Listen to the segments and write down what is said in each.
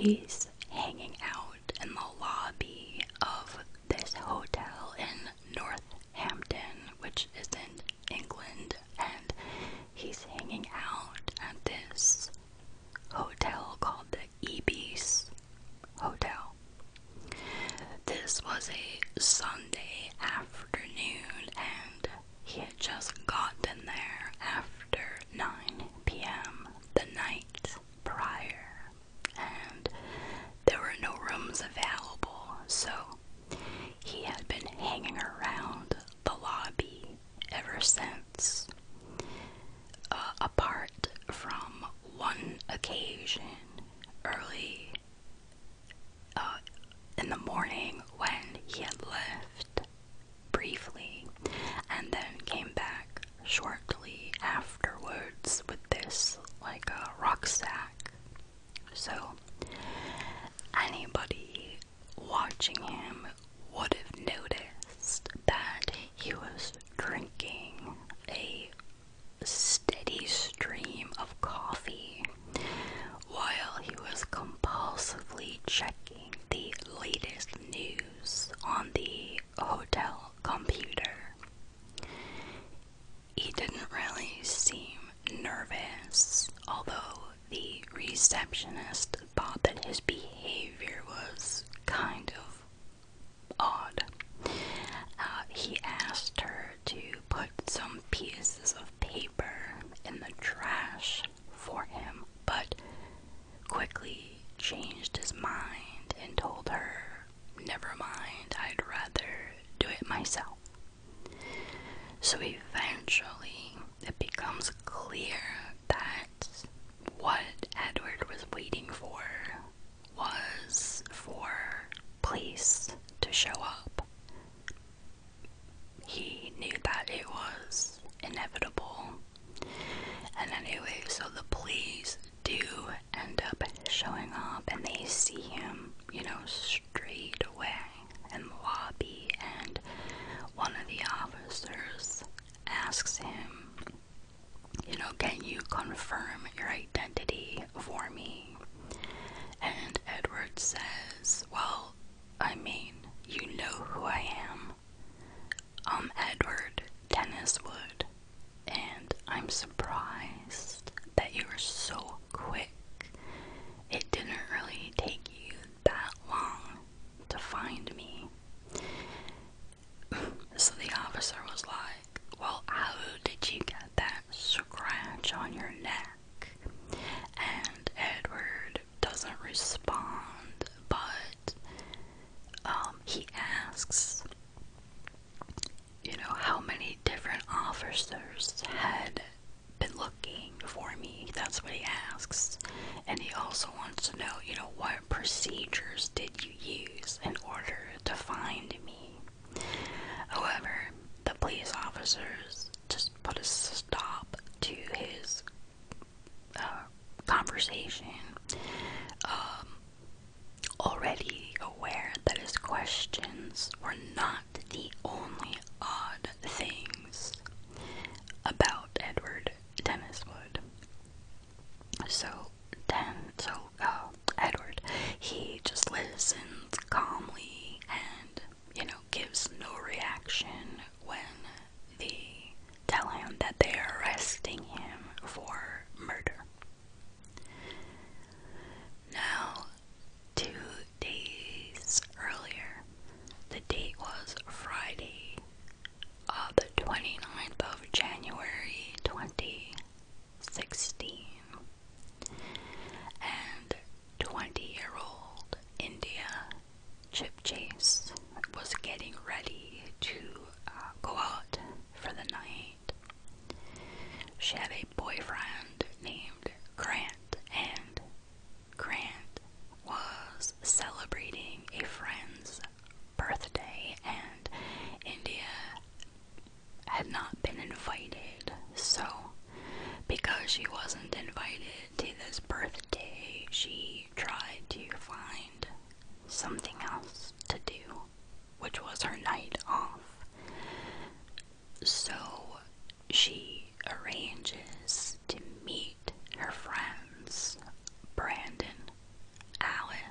he's hanging out in the lobby of this hotel in Northampton, which is in England, and he's hanging out at this hotel called the Ibis Hotel. This was a Sunday afternoon, and he had just gotten there after 9 p.m. the night prior, and there were no rooms available, so he had been hanging around the lobby ever since. Apart from one occasion early in the morning when he had left briefly and then came back shortly afterwards with this like a rucksack. So anybody watching him would have noticed that he was drinking a steady stream of coffee while he was compulsively checking the latest news on the hotel computer. He didn't really seem nervous, although the receptionist thought that his behavior was kind of odd. He asked her to put some pieces of paper in the trash for him, but quickly changed his mind and told her, "Never mind, I'd rather do it myself." So eventually, it becomes clear that what Edward was waiting for was for police to show up. He knew that it was inevitable. And anyway, so the police do end up showing up, and they see him, straight away in the lobby, and one of the officers asks him, "Can you confirm your identity for me?" And Edward says, "Well, you know who I am. I'm Edward Tenniswood, and I'm surprised that you were so quick. It didn't really take you that long to find me." So the officer was like, "Well, how did you get that scratch on your neck?" And Edward doesn't respond, but he asks, how many different officers had been looking for me. That's what he asks. And he also wants to know, what procedures did you use in order to find me? However, the police officers just put a stop to his conversation, already aware that his questions were not the only odd things about Edward Tenniswood. So Edward, he just listens calmly and, gives no reaction when they tell him that they are arresting him for murder. Now, 2 days earlier, the date was Friday, the 29th of January, 2016, and 20-year-old India Chip Chase was getting ready to go out for the night. She had a boyfriend named Grant, and Grant was celebrating a friend's birthday, and India had not been invited. So, because she wasn't invited to this birthday, she tried to find something else to do, which was her night off. So she arranges to meet her friends Brandon, Alan,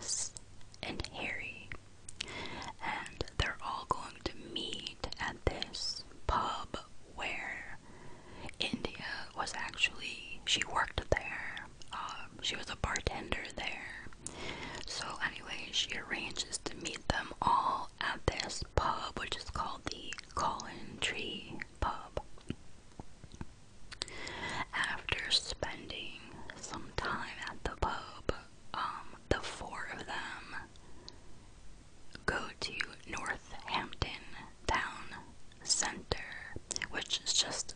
she worked there. She was a bartender there. So anyway, she arranges to meet them all at this pub, which is called the Colin Tree Pub. After spending some time at the pub, the four of them go to Northampton Town Center, which is just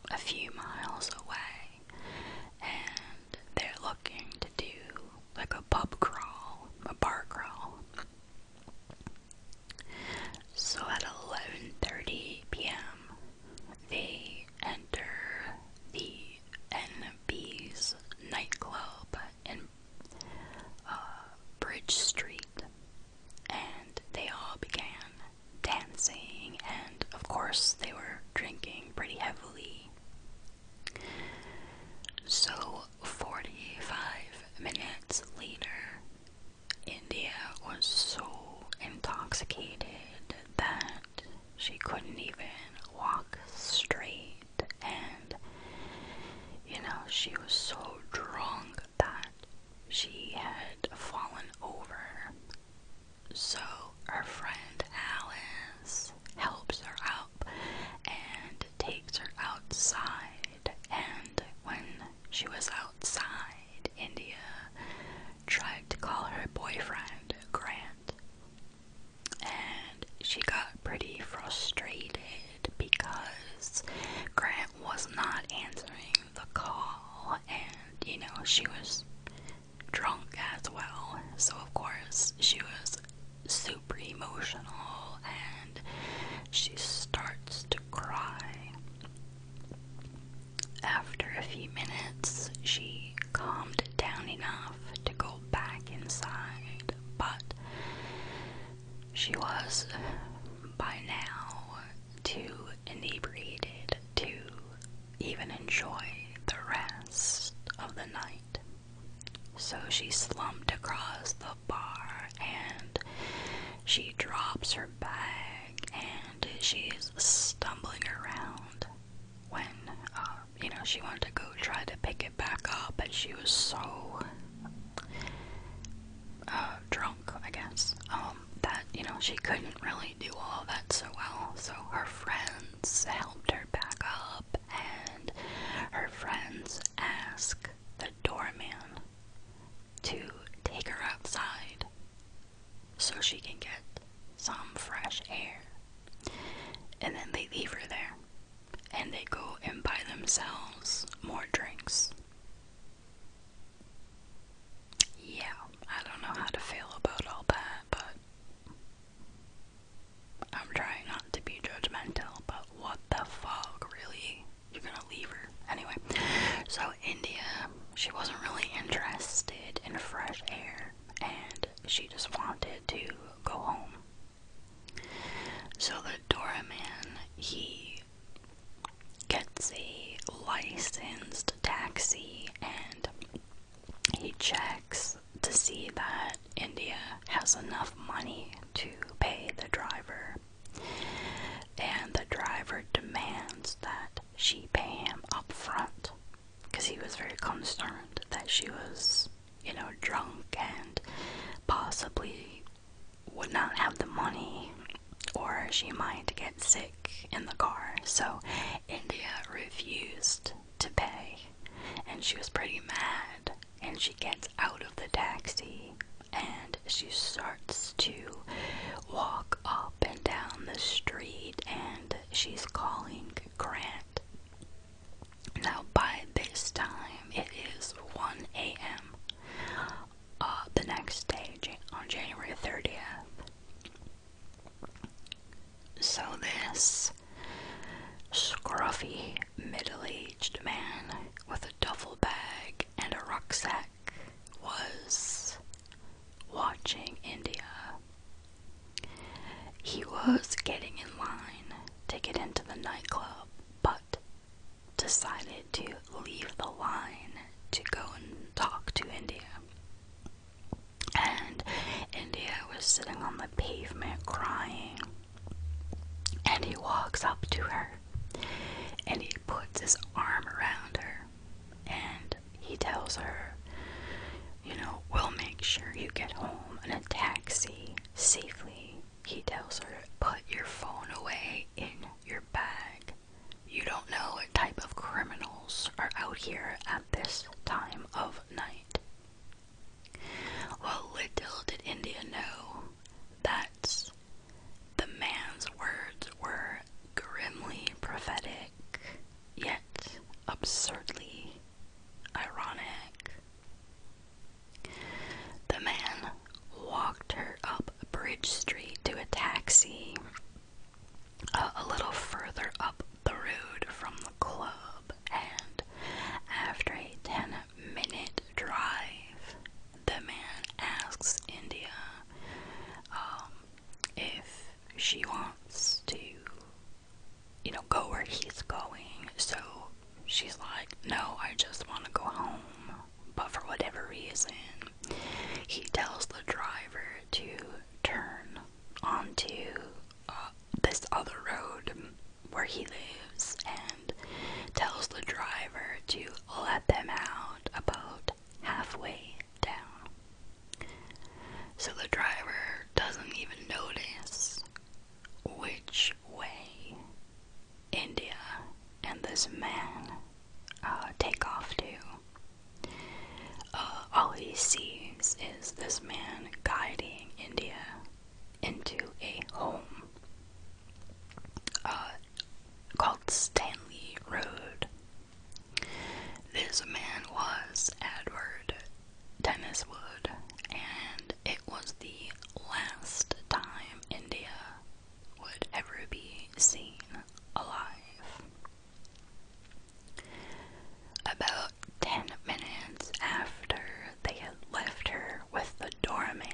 a few miles away, and they're looking to do like a pub crawl, a bar crawl. So at 11:30 p.m. they enter the NB's nightclub in Bridge Street, and they all began dancing, and of course they were drinking pretty heavily. So 45 minutes later, India was so intoxicated that she couldn't even walk straight, and she was so drunk that she had fallen over. So her friend Alice helps her up and takes her outside, and when she was outside, India tried to call her boyfriend, Grant, and she got pretty frustrated because Grant was not answering the call, and she was drunk as well, so of course she was super emotional and she starts to cry. After a few minutes, she calmed down enough to go back inside, but she was by now too inebriated to even enjoy the rest of the night. So she slumped across the bar and she drops her bag and she's stumbling around when, she wanted to go try to pick it back up, but she was so drunk, I guess, that, she couldn't really do all of that so well. So her friends helped her back up, and her friends asked the doorman to take her outside so she can get some fresh air. And then they leave her there, and they go and buy themselves more drinks. Yeah, I don't know how to feel about all that, but I'm trying not to be judgmental, but what the fuck, really? You're gonna leave her? Anyway, so India, she wasn't really interested in fresh air, and she just wanted to go home. So the doorman, he gets a licensed taxi and he checks to see that India has enough money to pay the driver, and the driver demands that she pay him up front because he was very concerned that she was, drunk and possibly would not have the money, or she might get sick in the car. So India refused to pay, and she was pretty mad, and she gets out of the taxi and she starts to walk up and down the street, and she's calling Grant. Now by this time it is 1 a.m. The next day, on January 30th. So this scruffy, middle-aged man with a duffel bag and a rucksack was watching India. He was getting in line to get into the nightclub, but decided to leave the line to go and talk to India. And India was sitting on the pavement crying, and he walks up to her and he puts his arm around her and tells her, we'll make sure you get home in a taxi safely. He tells her, put your phone away in your bag. You don't know what type of criminals are out here at this time of night. Well, little did India know that the man's words were grimly prophetic, yet absurdly ironic. The man walked her up Bridge Street to a taxi a little further up the road from the club, and after a 10-minute drive, the man asks India if she wants to, go where he's going. So she's like, no, I just want to go home. But for whatever reason, he tells the driver to turn onto this other road where he lives, and tells the driver to let them out about halfway down. So the driver doesn't even notice which way India and this man take off to. All he sees is this man guiding India into a home called Stanley Road. This man was Edward Denniswood, and it was the last time India would ever be seen alive. About 10 minutes after they had left her with the doorman,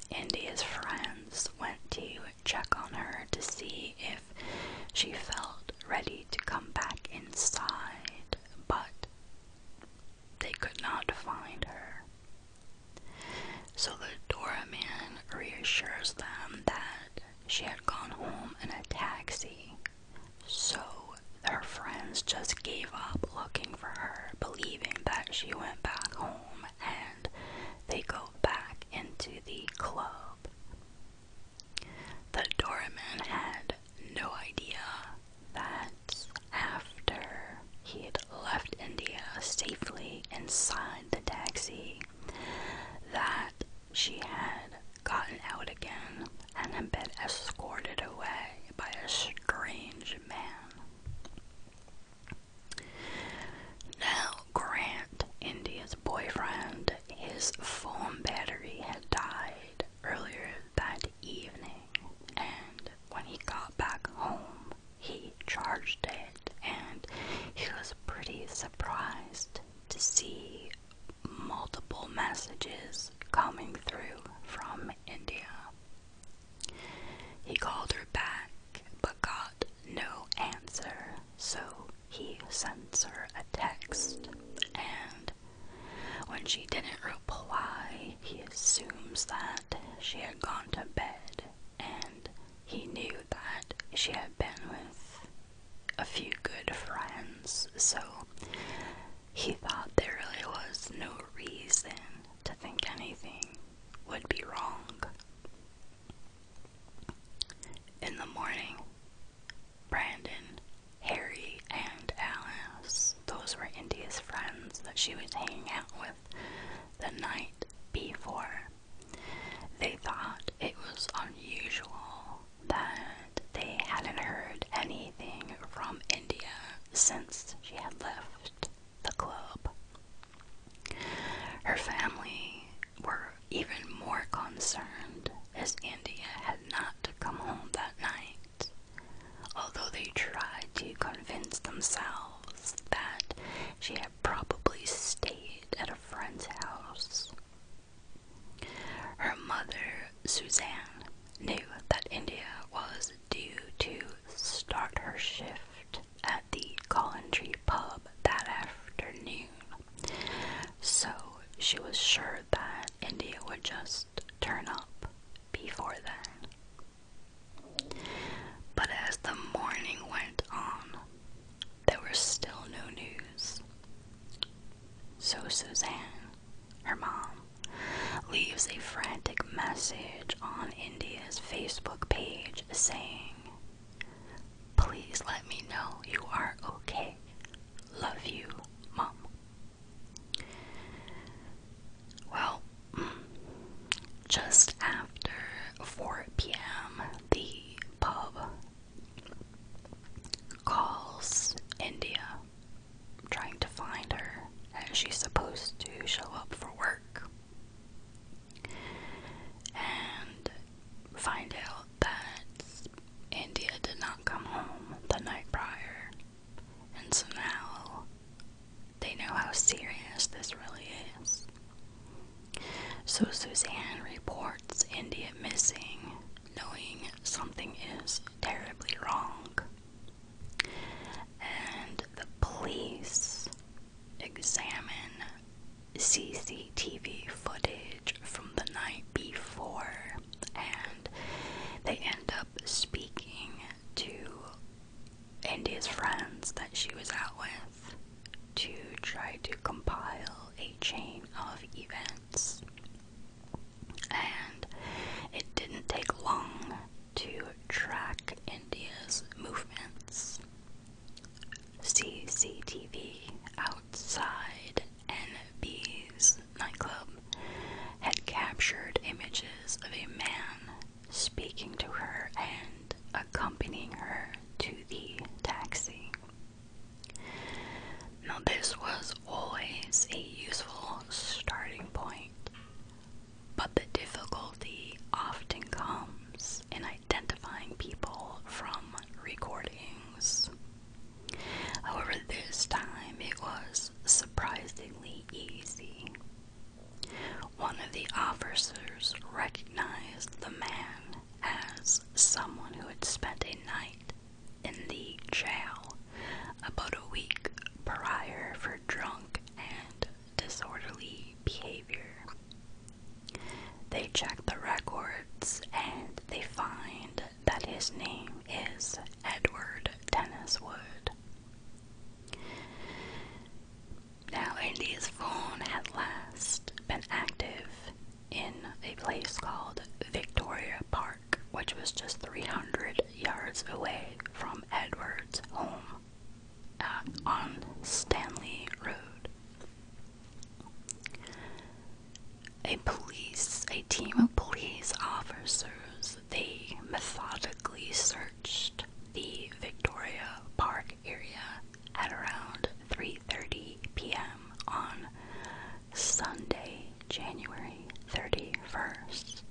India's friends went to check on her to see if she felt ready to come back inside, but they could not find her. So the doorman reassures them that she had gone home in a taxi. So her friends just gave up looking for her, believing that she went back home, and they go back into the club. The doorman had no idea that after he had left India safely inside the taxi, that she had gotten out again and had been escorted away by a strange man. Now, Grant, India's boyfriend, his phone battery had died earlier that evening, and when he got back home, he charged it, and he was pretty surprised to see multiple messages coming through from India. He called her back, but got no answer, so he sends her a text, and when she didn't reply, he assumes that she had gone to bed, and he knew that she had been with a few good friends, so he thought there really was no reason to think anything would be wrong. In the morning, Brandon, Harry, and Alice, those were India's friends that she was hanging out with the night before, they thought it was unusual that they hadn't heard anything from India since she had left the club. Her family were even more concerned, as India had not come home that night, although they tried to convince themselves that she had probably stayed at a friend's house. Her mother, Suzanne, knew that India was due to start her shift at the Coventry pub that afternoon, so she was sure that India would just turn up before then. But as the morning went on, there was still no news. So Suzanne, her mom, leaves a frantic message on India's Facebook page saying, "Please let me know you are okay. Love you, Mom." Well, just after 4 p.m., the pub calls India, trying to find her as she's supposed to show up for work, and find out that India did not come home the night prior. And so now they know how serious this really is. So Suzanne reports India missing, knowing something is terribly wrong. And the police examine CCTV footage from the night before, and they end up speaking to India's friends that she was out with to try to compile a chain of events. And it didn't take long to track India's movements. CCTV outside NB's nightclub had captured images of a man speaking to her and accompanying her to the taxi. Now, this was always a useful starting point, but the difficulty often comes in identifying people from recordings. However, this time it was surprisingly easy. One of the officers recognized the man as someone who had spent a night in the jail about a week prior for drunk and disorderly behavior. They check the records and they find that his name is Edward Tenniswood. Now, India's phone had last been active in a place called Victoria Park, which was just 300 yards away from Edward's home on Stanley Road. A team of police officers, they methodically searched the Victoria Park area at around 3:30 p.m. on Sunday, January 31st,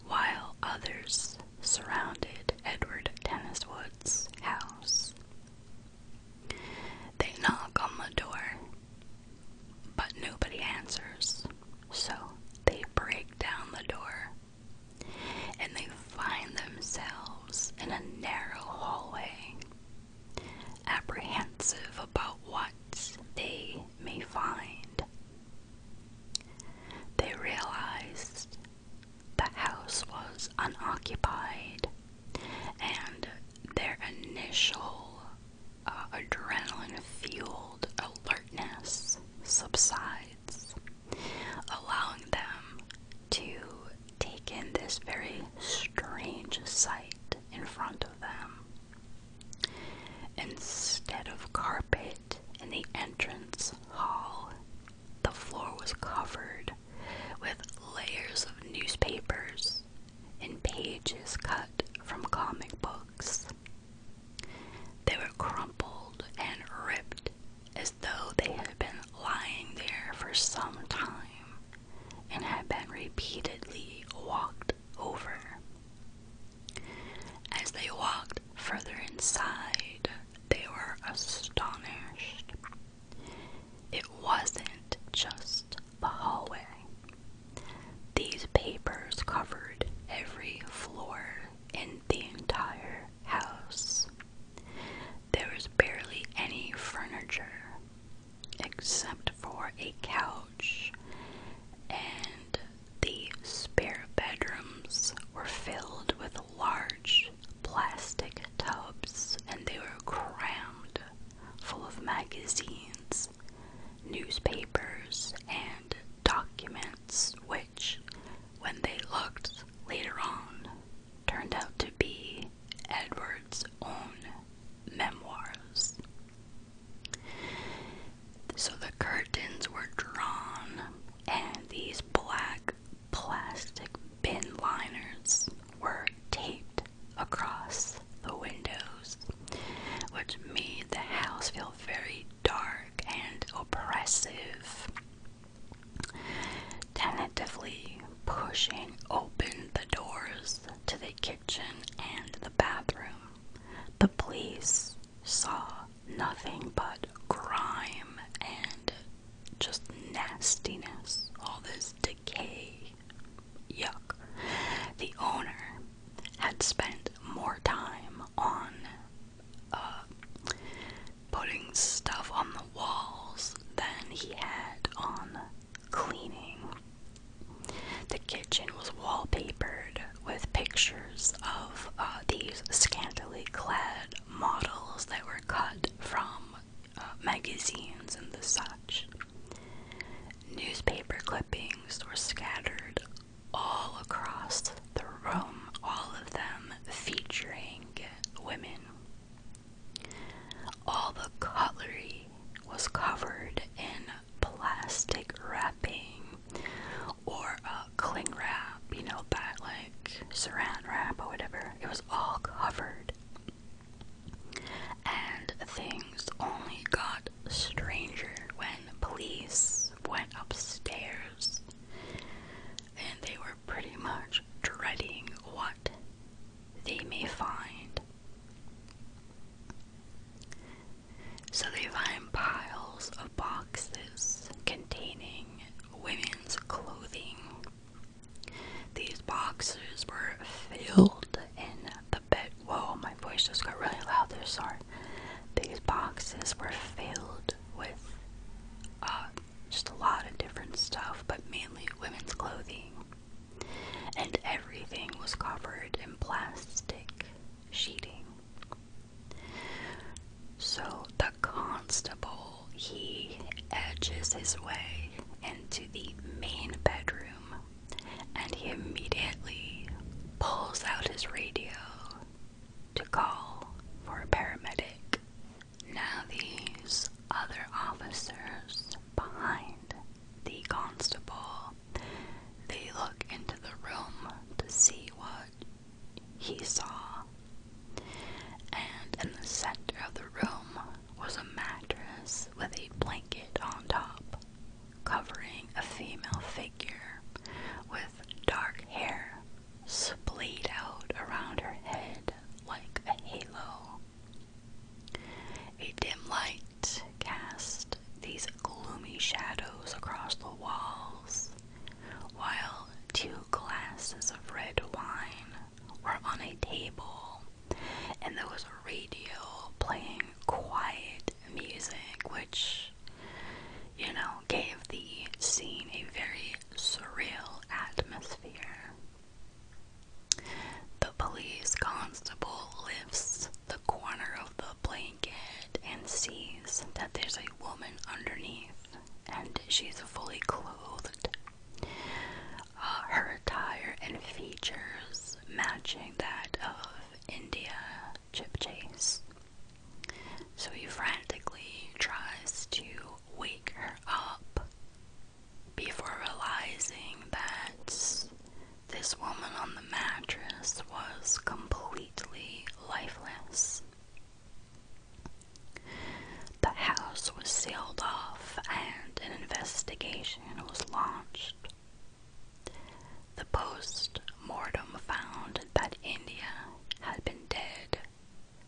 while others surrounded Edward Tenniswood's house. They knock on the door, but nobody answers, so they break down the door, and they find themselves in a narrow hallway, apprehensive about what they may find. They realized the house was unoccupied, and their initial adrenaline-fueled alertness subsides, allowing them to take in this very strange sight in front of them. Instead of carpet in the entrance hall, the floor was covered with layers of newspapers and pages cut from comic books. They were crumpled and ripped as though they had been lying there for some time and had been repeatedly walked over. As they walked further inside, they were astonished. It wasn't just the hallway. These papers covered every floor newspapers and documents, which, when they looked later on, turned out to be Edward's own memoirs. So the curtains were drawn, and these black plastic bin liners were taped across the windows, which made the house feel very dark and oppressive. Tentatively pushing open the doors to the kitchen and the bathroom, the police saw nothing but grime and just nastiness, all this decay. Yuck. The owner had spent more time on putting stuff on the walls than he had on cleaning. The kitchen was wallpapered with pictures of these scantily clad models that were cut from magazines and the such. Newspaper clippings were scattered all across the room, all of them featuring women. All the cutlery was covered in plastic wrapping or cling wrap, you know, that like saran wrap or whatever. It was all covered. And things only got stranger when police went upstairs, and they were pretty much dreading what they may find. So they find piles of boxes containing women's clothing. These boxes were filled in the bed. Whoa, my voice just got really loud there, sorry. These boxes were filled with just a lot of different stuff, but mainly women's clothing. And everything was covered in plastic sheeting. So the constable, he edges his way into the main bedroom, and he immediately pulls out his radio to call for a paramedic. Now these other officers behind the constable, they look into the room to see what he saw. And in the center of the room was a mattress with a blanket on top, covering a female figure with dark hair splayed out around her head like a halo. A dim light cast these gloomy shadows across the walls, while 2 glasses of red wine were on a table, and there was a radio playing quiet music, which, you know, gave the scene a very surreal atmosphere. The police constable lifts the corner of the blanket and sees that there's a woman underneath, and she's fully clothed. Her attire and features matching that of India Chip Chase. So he frantically tries to wake her up before realizing that this woman on the mattress was completely lifeless. The house was sealed off and an investigation was launched. The post-mortem found that India had been dead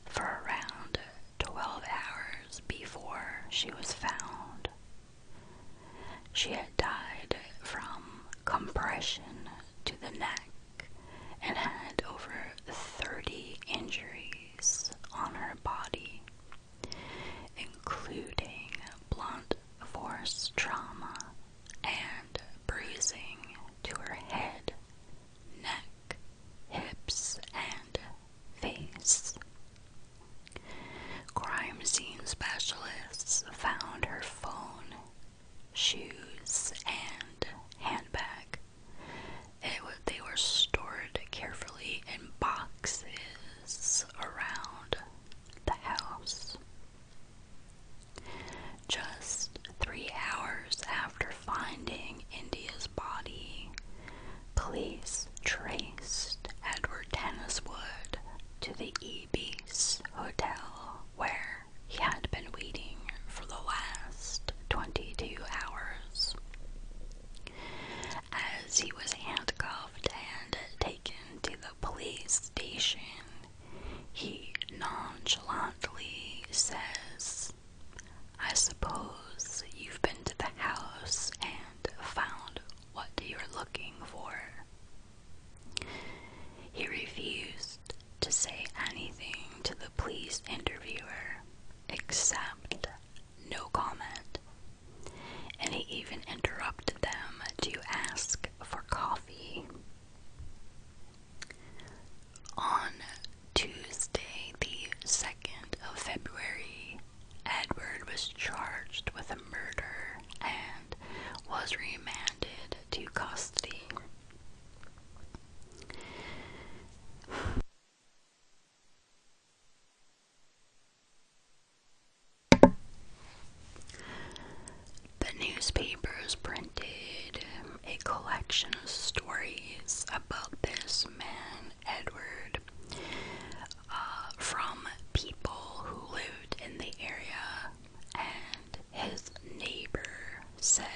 for around 12 hours before she was found. She had died from compression to the neck and had over 30 injuries on her body, including blunt force trauma and bruising to her head, neck, hips, and face. Crime scene specialists found her phone charged with a murder and was remanded to custody. The newspapers printed a collection of stories about this man, Edward, from people who lived in the area, and his neighbor said,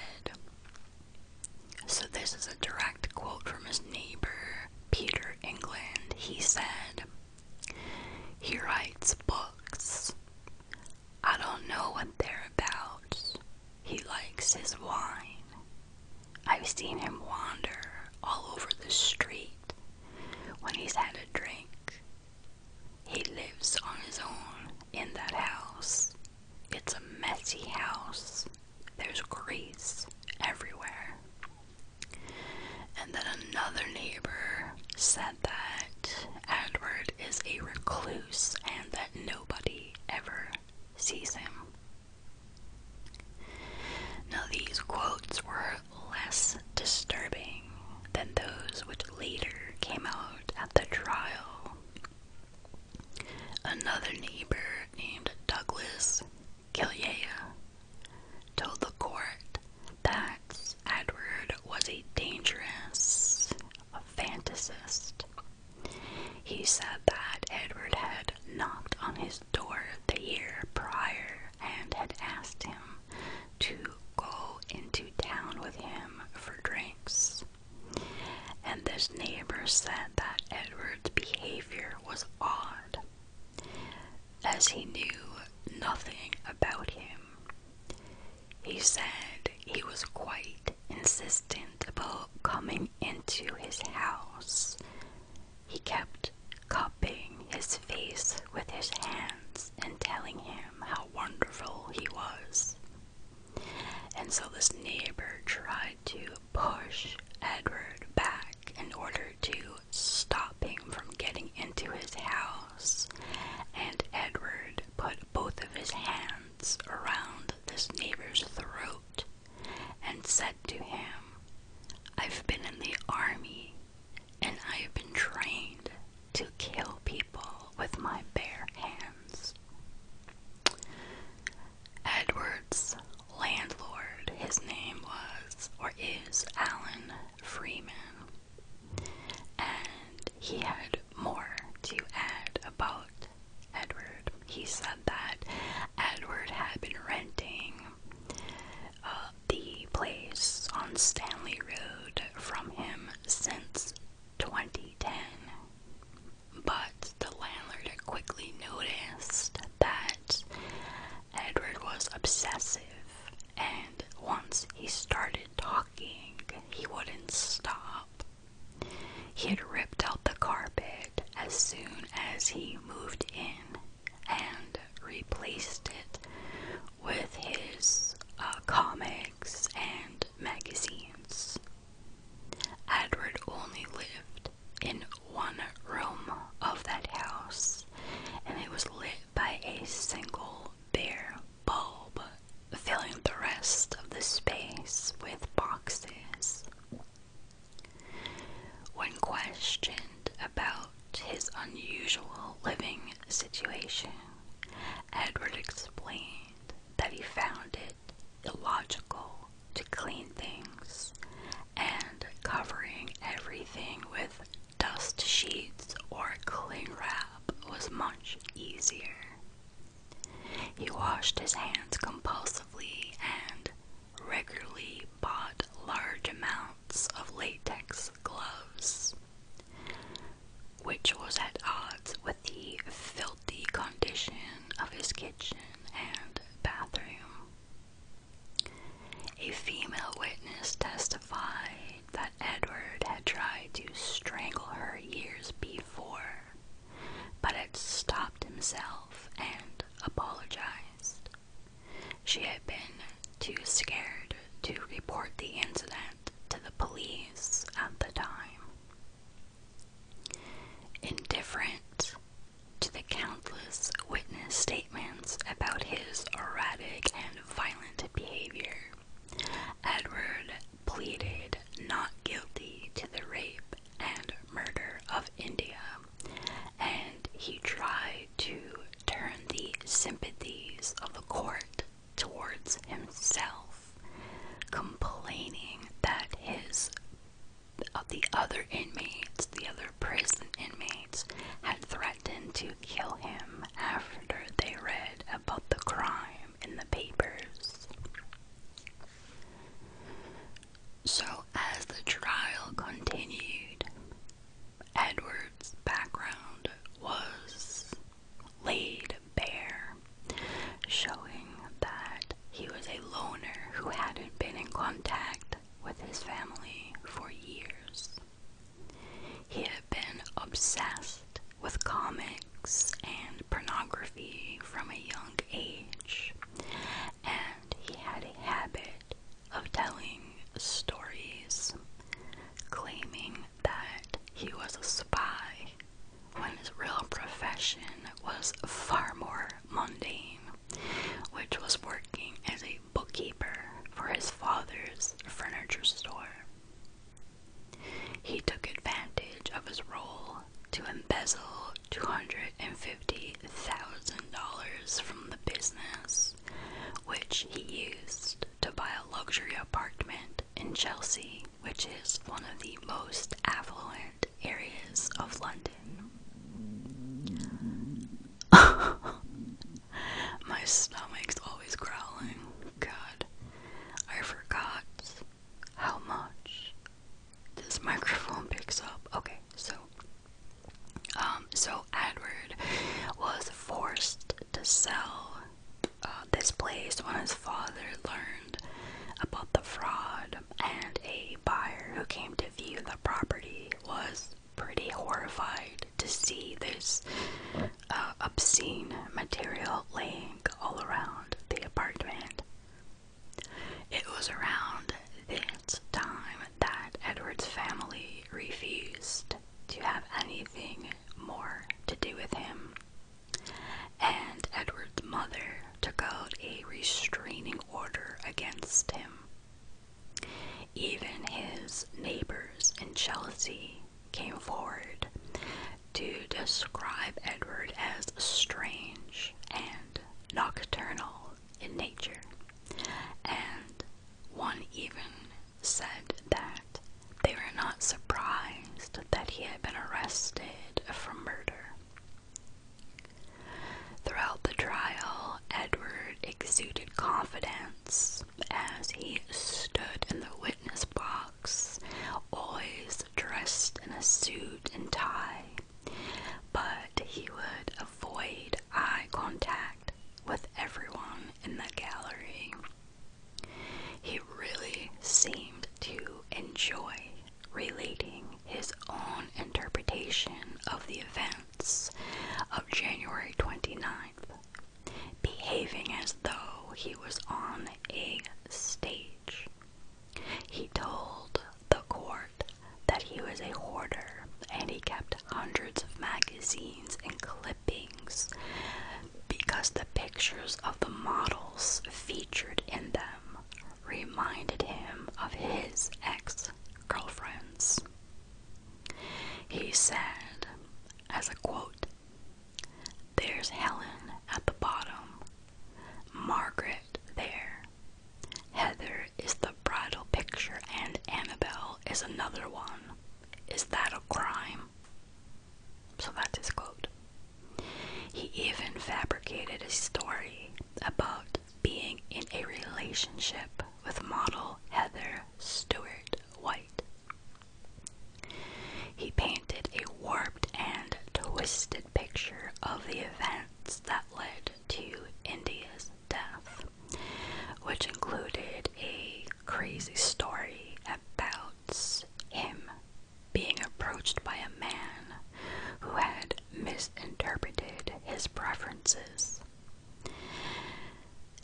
so this is a direct quote from his neighbor, Peter England. He said, "He writes books. I don't know what they're about. He likes his wine. I've seen him wander all over the street when he's had a drink. He lives on his own in that house. It's a messy house. There's grease everywhere." And then another neighbor said that Edward is a recluse and that nobody ever sees him. Now these quotes were less disturbing than those which later came out at the trial. Another neighbor named Douglas Killiea told the court that Edward was a dangerous fantasist. He said that Edward had knocked on his door the year prior and had asked him to go into town with him for drinks. And this neighbor said that Edward's behavior was odd, as he knew nothing about him. He said he was quite insistent about coming into his house. He kept cupping his face with his hands and telling him how wonderful he was. And so this neighbor tried to push Edward back in order to stop him from getting into his house. And Edward put both of his hands around this neighbor's throat and said to him, "I've been in the army and I've been trained to kill people with my bare hands." Edward's landlord, his name was, or is, Alan Freeman, and he had more to add about Edward. He said that Edward had been renting the place on Stanley Road from him since 2010, but the landlord had quickly noticed that Edward was obsessive, and once he started talking, he wouldn't stop. He had ripped out the carpet as soon as he moved in and replaced it with his comics and magazines. Edward only lived in one room of that house, and it was lit by a single bare bulb, filling the rest of the space with boxes. When questioned about his unusual living situation, Edward explained that he found it illogical to clean things, and covering everything with dust sheets or cling wrap was much easier. He washed his hands compulsively and regularly bought large amounts of latex gloves, which was at odds with the filthy condition of his kitchen and bathroom. A female witness testified that Edward had tried to strangle her years before, but had stopped himself and apologized. She had been too scared to report the incident to the police at the time. Indifferent to the countless witness statements about his erratic and inmates himself, complaining that the other inmates, the other prison inmates, had threatened to kill him after they read about the crime in the papers. So, as the trial continued, Edward's background was laid bare, showing that he was a loner who hadn't been in contact with his family for years. He had been obsessed with comics and pornography from a young age, and he had a habit of telling stories, claiming that he was a spy when his real profession was far more mundane, which was working as a bookkeeper for his father's furniture store. He took advantage of his role to embezzle $250,000 from the business, which he used to buy a luxury apartment in Chelsea, which is one of the most affluent areas of London. My stomach's always growling. God, I forgot how much this microphone picks up. Okay, so Edward was forced to sell this place when his father learned about the fraud, and a buyer who came to view the property was pretty horrified to see this obscene material laying all around the apartment. It was around this time that Edward's family refused to have anything more to do with him, and Edward's mother took out a restraining order against him. Even his neighbors in Chelsea came forward to describe Edward as strange and nocturnal in nature, and one even said that they were not surprised that he had been arrested for murder. Throughout the trial, Edward exuded confidence as he stood in the witness box, always dressed in a suit and tie, but he would avoid eye contact with everyone in the gallery. He really seemed to enjoy relating his own interpretation of the events of January 29th, behaving as though he was on a stage. He told the court that he was a hoarder and he kept hundreds of magazines and clippings because the pictures of the models featured in them reminded him of his ex-girlfriends. He said, as a quote, "There's Helen at the bottom, Margaret there, Heather is the bridal picture, and Annabelle is another one. Is that a crime?" So that's his quote. He even fabricated a story about being in a relationship with model Heather Stewart White. He painted a warped and twisted picture of the events that led to India's death, which included a crazy story about him being approached by a man who had misinterpreted his preferences.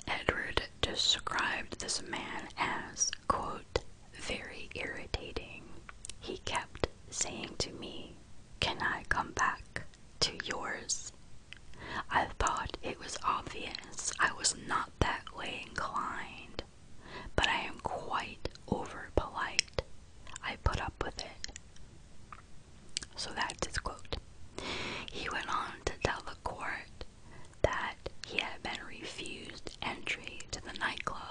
Edward described this man as, quote, "very irritating. He kept saying to me, 'Can I come back to yours?' I thought it was obvious I was not that way inclined, but I am quite over polite. I put up with it." So that's his quote. He went on to tell the court that he had been refused entry to the nightclub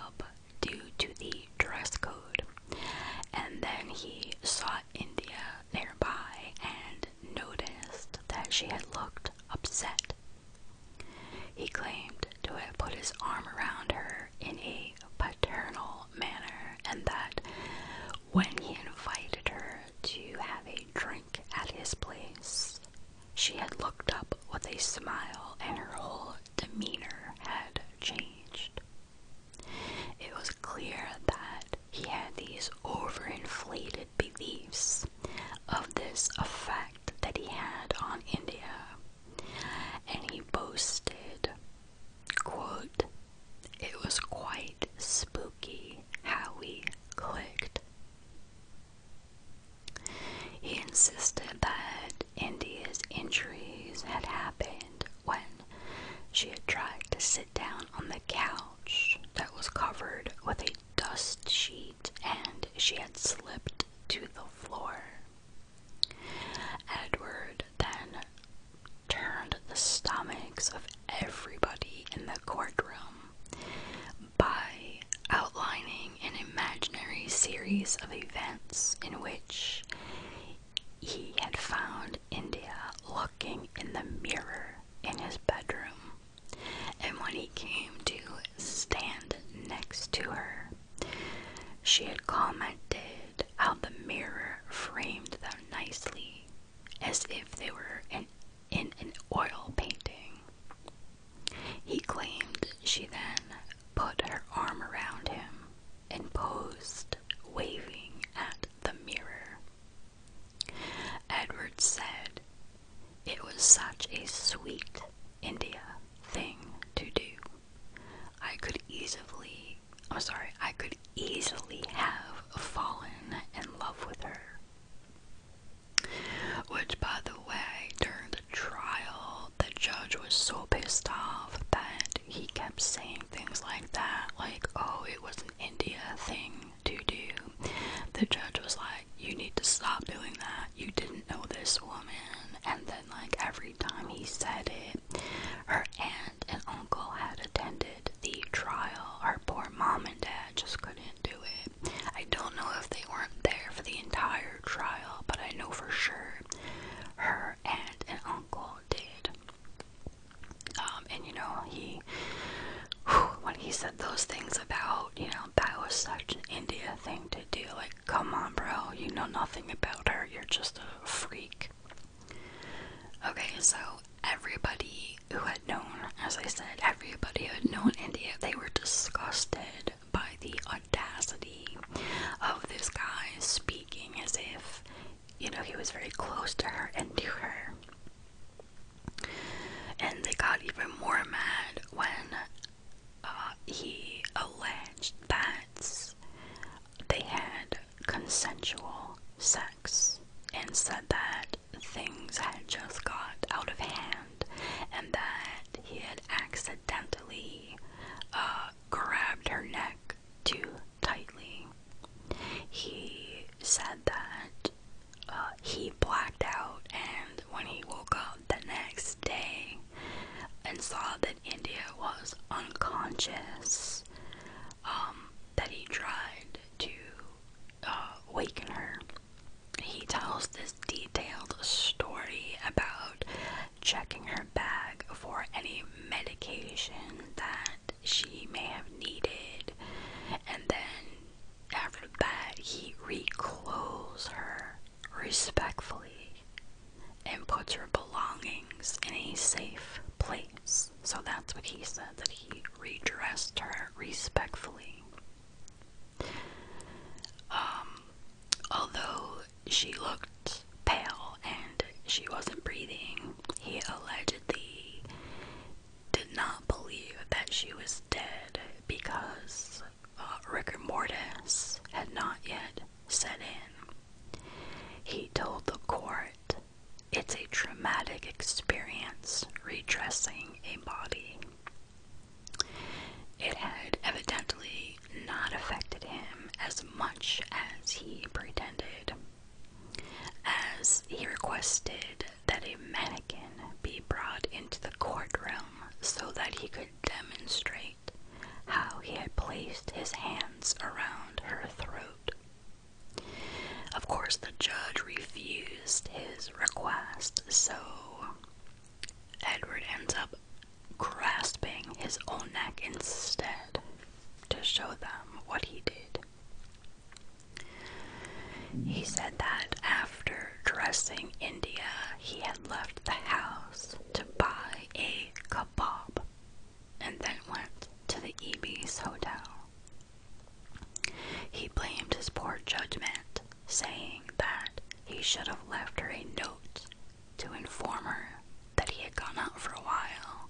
she had slipped to the floor. Edward then turned the stomachs of everybody in the courtroom by outlining an imaginary series of events in which he had found India looking in the mirror in his bedroom, and when he came to stand next to her, she had commented how the mirror framed them nicely, as if they were in an oil painting. He claimed she then put her arm around him and posed, waving at the mirror. Edward said it was such a sweet India thing to do. I could easily have fallen in love with her. Which, by the way, during the trial, the judge was so pissed off that he kept saying things like that, like, oh, it was an India thing to do. The judge was like, you need to stop doing that. You didn't know this woman. And then, like, every time he said it, her aunt and uncle had attended the trial. Her poor mom and dad just couldn't do it. I don't know if they weren't there for the entire trial, but I know for sure her aunt and uncle did. And you know, when he said those things about, you know, that was such an India thing to do, like, come on, bro, you know nothing about her, you're just a freak. Okay, so everybody who had known, as I said, everybody who had known India, they were disgusted by the audacity of this guy speaking as if, you know, he was very close to her and knew her. And they got even more mad when he alleged that they had consensual sex and said that things had just got out of hand and that he had accidentally grabbed her neck too tightly. He said that he blacked out, and when he woke up the next day and saw that India was unconscious, that he tried to waken her. He tells this detailed story about checking her bag for any medication that she may have needed, and then after that he reclothes her respectfully and puts her belongings in a safe place. So that's what he said, that he redressed her respectfully. Although she looked pale and she wasn't breathing, he allegedly did not believe that she was dead because rigor mortis had not yet set in. He told the court, it's a traumatic experience redressing a body. It had evidently not affected him as much as he pretended, as he requested that a mannequin be brought into the courtroom so that he could demonstrate how he had placed his hands around her throat. Of course, the judge refused his request, so Edward ends up grasping his own neck instead to show them what he did. He said that after dressing India, he had left the house to buy a kebab and then went to the Ibis hotel. He blamed his poor judgment, saying that he should have left her a note to inform her that he had gone out for a while,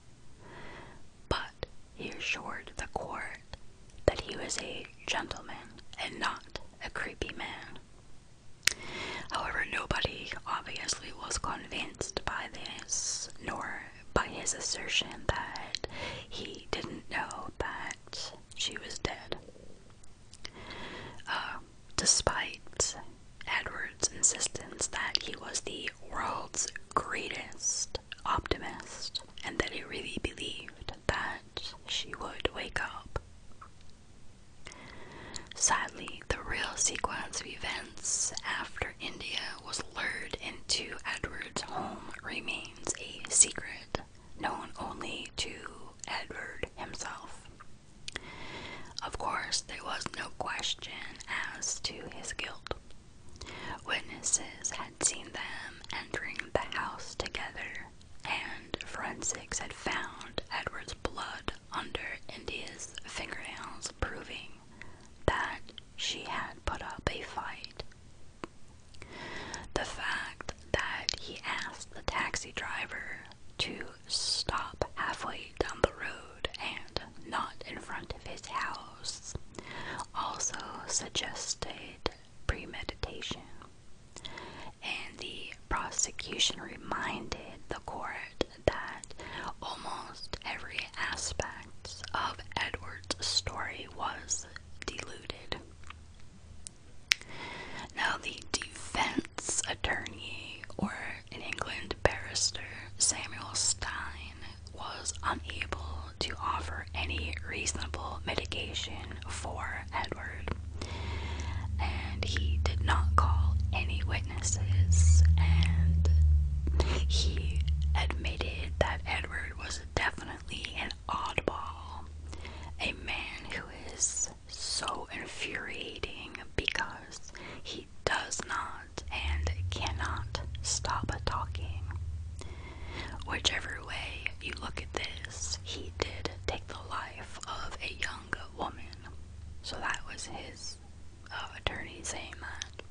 but he assured the court that he was a gentleman and not a creepy man. However, nobody obviously was convinced by this, nor by his assertion that he didn't know that she was dead. Despite Sadly, the real sequence of events after India was lured into Edward's home remains a secret, known only to Edward himself. Of course, there was no question as to his guilt. Witnesses had seen them entering the house together, and forensics had found Edward's blood under India's fingernails, proving that she had put up a fight. The fact that he asked the taxi driver to stop halfway down the road and not in front of his house also suggested premeditation, and the prosecution reminded the court that almost every aspect of Edward's story was diluted. Now, the defense attorney, or in England, barrister Samuel Stein, was unable to offer any reasonable mitigation for Edward, and he did not call any witnesses, and he admitted that Edward was definitely an oddball, a man who is so infuriating because he does not and cannot stop talking. Whichever way you look at this, he did take the life of a young woman. So that was his attorney saying that.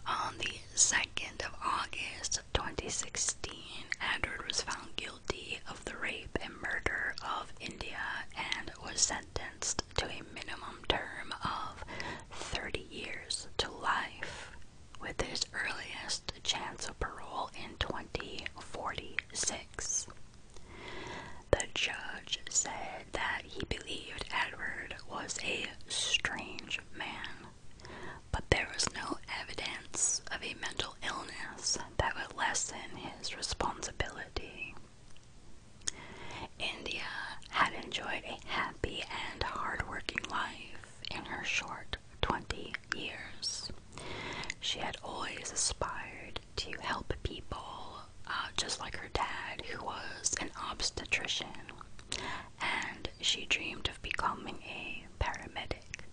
On the 2nd of August 2016, Edward was found guilty of the rape and murder of India and was sentenced to a minimum term of 30 years to life, with his earliest chance of parole in 2046. The judge said that he believed Edward was a strange man, but there was no evidence of a mental illness that would lessen his responsibility. India had enjoyed a happy and hard-working life in her short 20 years. She had always aspired to help people, just like her dad, who was an obstetrician, and she dreamed of becoming a paramedic.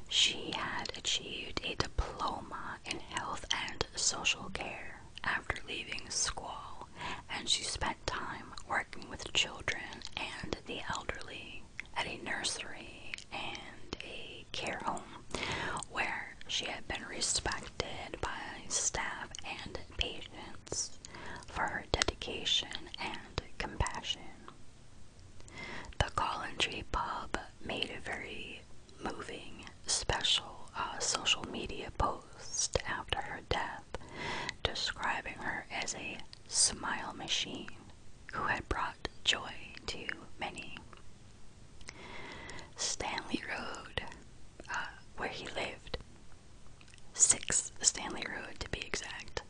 She had achieved a diploma in health and social care after leaving school, and she spent time working with children and the elderly at a nursery and a care home, where she had been respected by staff and patients for her dedication and compassion. The Coventry pub made a very moving, special social media post after her death, describing her as a smile machine who had brought joy to many. Stanley Road, where he lived, 6 Stanley Road to be exact,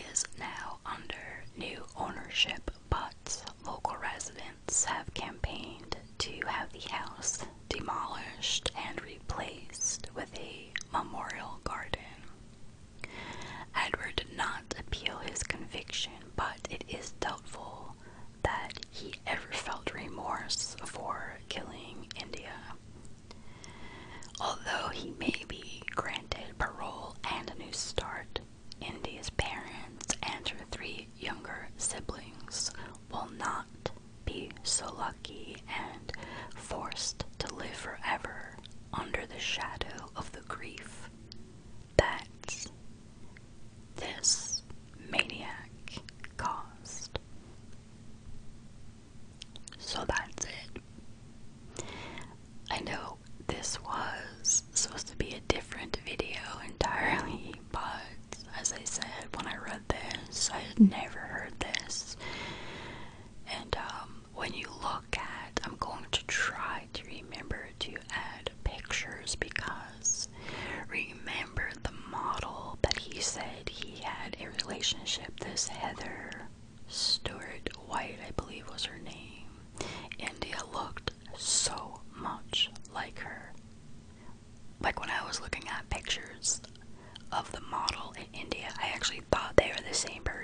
is now under new ownership, but local residents have campaigned to have the house demolished and replaced with a memorial garden. Edward did not appeal his conviction, but it is doubtful that he ever felt remorse for killing India. Although he may be granted parole and a new start, India's parents and her 3 younger siblings will not be so lucky and forced to live forever under the shadow of the grief that this maniac caused. So that's it. I know this was supposed to be a different video entirely, but as I said, when I read this, I had never heard this. And when you look at, I'm going to try to remember to add pictures, because remember the model that he said he had a relationship, this Heather Stewart White, I believe was her name. India looked so much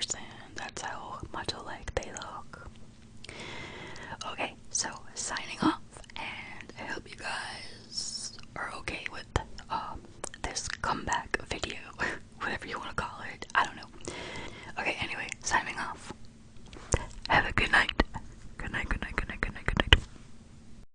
person. That's how much alike they look. Okay, so signing off, and I hope you guys are okay with this comeback video, whatever you want to call